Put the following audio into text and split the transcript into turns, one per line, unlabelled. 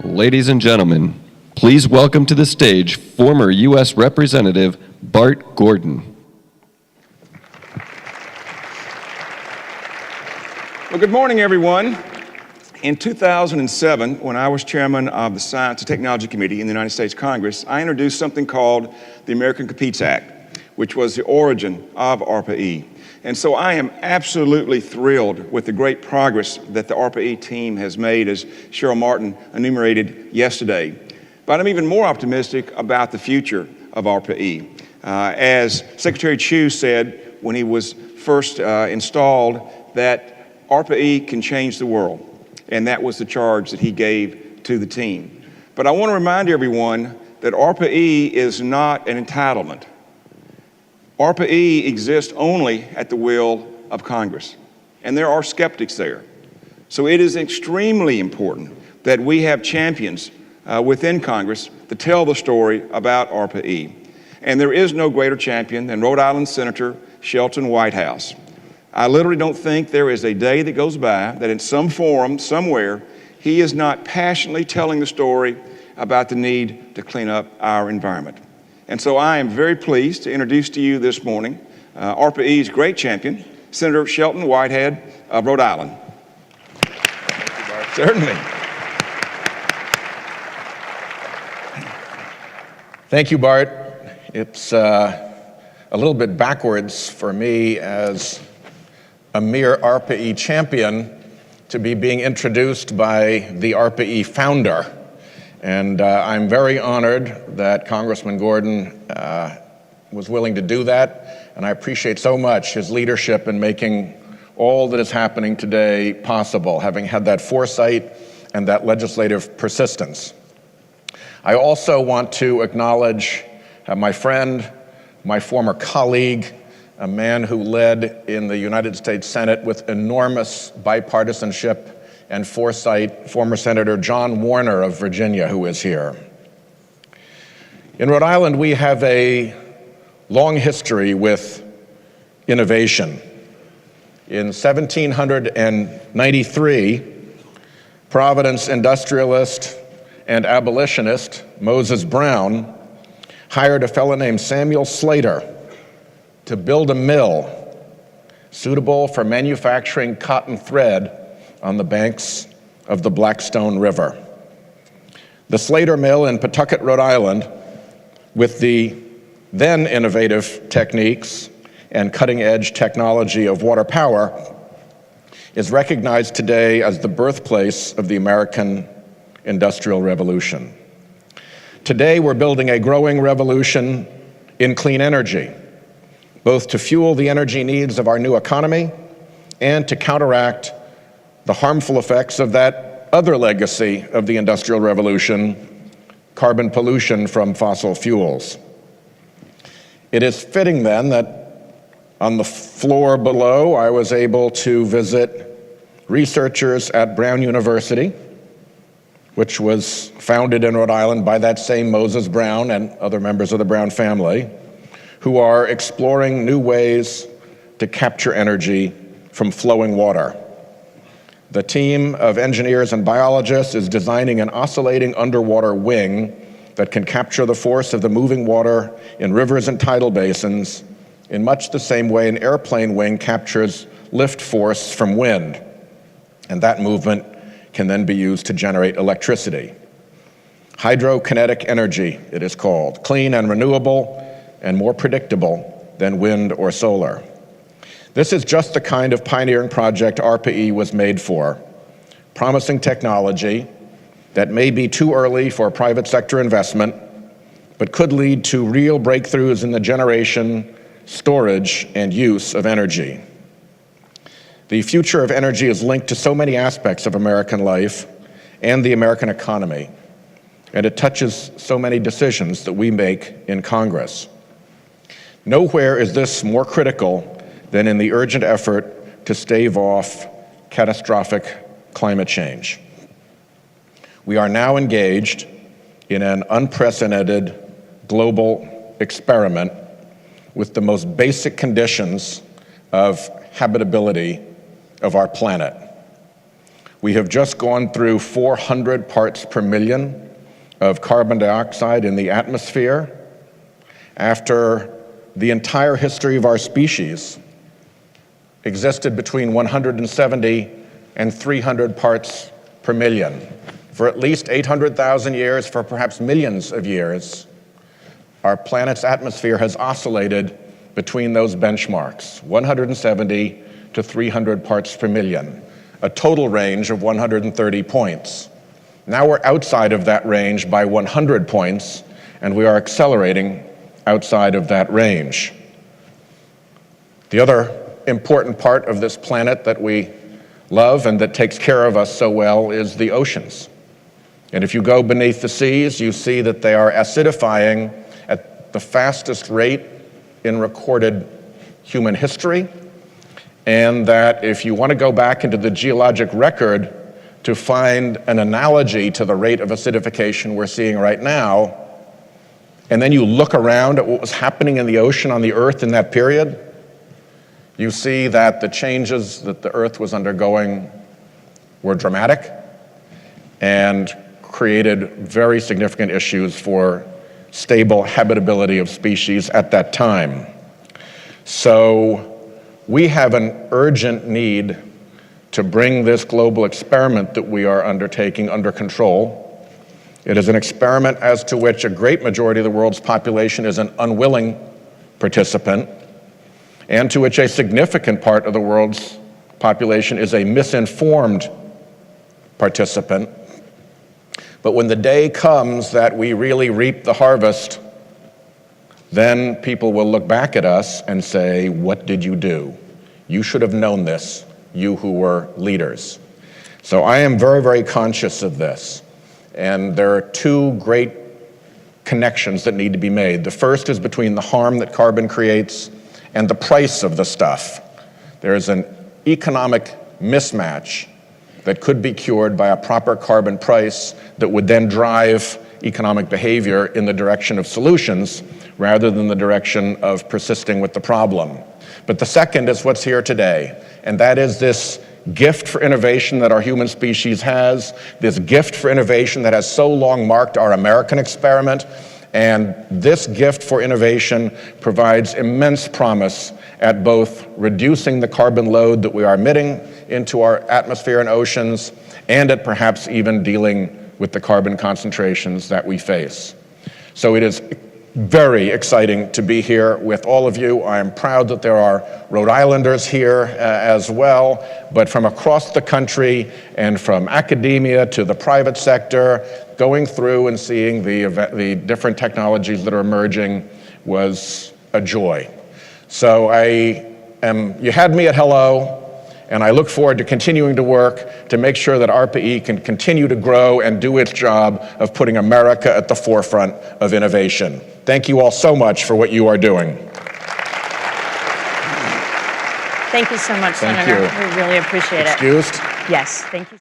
Ladies and gentlemen, please welcome to the stage former U.S. Representative Bart Gordon.
Well, good morning, everyone. In 2007, when I was chairman of the Science and Technology Committee in the United States Congress, I introduced something called the American Competes Act, which was the origin of ARPA-E. And so I am absolutely thrilled with the great progress that the ARPA-E team has made, as Cheryl Martin enumerated yesterday. But I'm even more optimistic about the future of ARPA-E. As Secretary Chu said when he was first installed, that ARPA-E can change the world. And that was the charge that he gave to the team. But I want to remind everyone that ARPA-E is not an entitlement. ARPA-E exists only at the will of Congress, and there are skeptics there. So it is extremely important that we have champions within Congress to tell the story about ARPA-E. And there is no greater champion than Rhode Island Senator Sheldon Whitehouse. I literally don't think there is a day that goes by that in some forum, somewhere, he is not passionately telling the story about the need to clean up our environment. And so I am very pleased to introduce to you this morning ARPA-E's great champion, Senator Sheldon Whitehead of Rhode Island. Thank you, Bart. Certainly.
Thank you, Bart. It's a little bit backwards for me as a mere ARPA-E champion to be being introduced by the ARPA-E founder. And I'm very honored that Congressman Gordon was willing to do that, and I appreciate so much his leadership in making all that is happening today possible, having had that foresight and that legislative persistence. I also want to acknowledge my friend, my former colleague, a man who led in the United States Senate with enormous bipartisanship and foresight, former Senator John Warner of Virginia, who is here. In Rhode Island, we have a long history with innovation. In 1793, Providence industrialist and abolitionist Moses Brown hired a fellow named Samuel Slater to build a mill suitable for manufacturing cotton thread on the banks of the Blackstone River. The Slater Mill in Pawtucket, Rhode Island, with the then innovative techniques and cutting-edge technology of water power, is recognized today as the birthplace of the American Industrial Revolution. Today, we're building a growing revolution in clean energy, both to fuel the energy needs of our new economy and to counteract the harmful effects of that other legacy of the Industrial Revolution, carbon pollution from fossil fuels. It is fitting then that on the floor below, I was able to visit researchers at Brown University, which was founded in Rhode Island by that same Moses Brown and other members of the Brown family, who are exploring new ways to capture energy from flowing water. The team of engineers and biologists is designing an oscillating underwater wing that can capture the force of the moving water in rivers and tidal basins in much the same way an airplane wing captures lift force from wind. And that movement can then be used to generate electricity. Hydrokinetic energy, it is called, clean and renewable and more predictable than wind or solar. This is just the kind of pioneering project ARPA-E was made for, promising technology that may be too early for private sector investment, but could lead to real breakthroughs in the generation, storage, and use of energy. The future of energy is linked to so many aspects of American life and the American economy, and it touches so many decisions that we make in Congress. Nowhere is this more critical than in the urgent effort to stave off catastrophic climate change. We are now engaged in an unprecedented global experiment with the most basic conditions of habitability of our planet. We have just gone through 400 parts per million of carbon dioxide in the atmosphere after the entire history of our species existed between 170 and 300 parts per million. For at least 800,000 years, for perhaps millions of years, our planet's atmosphere has oscillated between those benchmarks, 170 to 300 parts per million, a total range of 130 points. Now we're outside of that range by 100 points, and we are accelerating outside of that range. The other important part of this planet that we love and that takes care of us so well is the oceans. And if you go beneath the seas, you see that they are acidifying at the fastest rate in recorded human history, and that if you want to go back into the geologic record to find an analogy to the rate of acidification we're seeing right now, and then you look around at what was happening in the ocean on the Earth in that period, you see that the changes that the Earth was undergoing were dramatic and created very significant issues for stable habitability of species at that time. So we have an urgent need to bring this global experiment that we are undertaking under control. It is an experiment as to which a great majority of the world's population is an unwilling participant, and to which a significant part of the world's population is a misinformed participant. But when the day comes that we really reap the harvest, then people will look back at us and say, "What did you do? You should have known this, you who were leaders." So I am very, very conscious of this. And there are two great connections that need to be made. The first is between the harm that carbon creates and the price of the stuff. There is an economic mismatch that could be cured by a proper carbon price that would then drive economic behavior in the direction of solutions rather than the direction of persisting with the problem. But the second is what's here today, and that is this gift for innovation that our human species has, this gift for innovation that has so long marked our American experiment. And this gift for innovation provides immense promise at both reducing the carbon load that we are emitting into our atmosphere and oceans, and at perhaps even dealing with the carbon concentrations that we face. So it is very exciting to be here with all of you. I am proud that there are Rhode Islanders here as well, but from across the country and from academia to the private sector, going through and seeing the different technologies that are emerging was a joy. So you had me at hello, and I look forward to continuing to work to make sure that ARPA-E can continue to grow and do its job of putting America at the forefront of innovation. Thank you all so much for what you are doing.
Thank you so much,
Thank
Senator.
you.
We really appreciate it.
Excused?
Yes, thank you.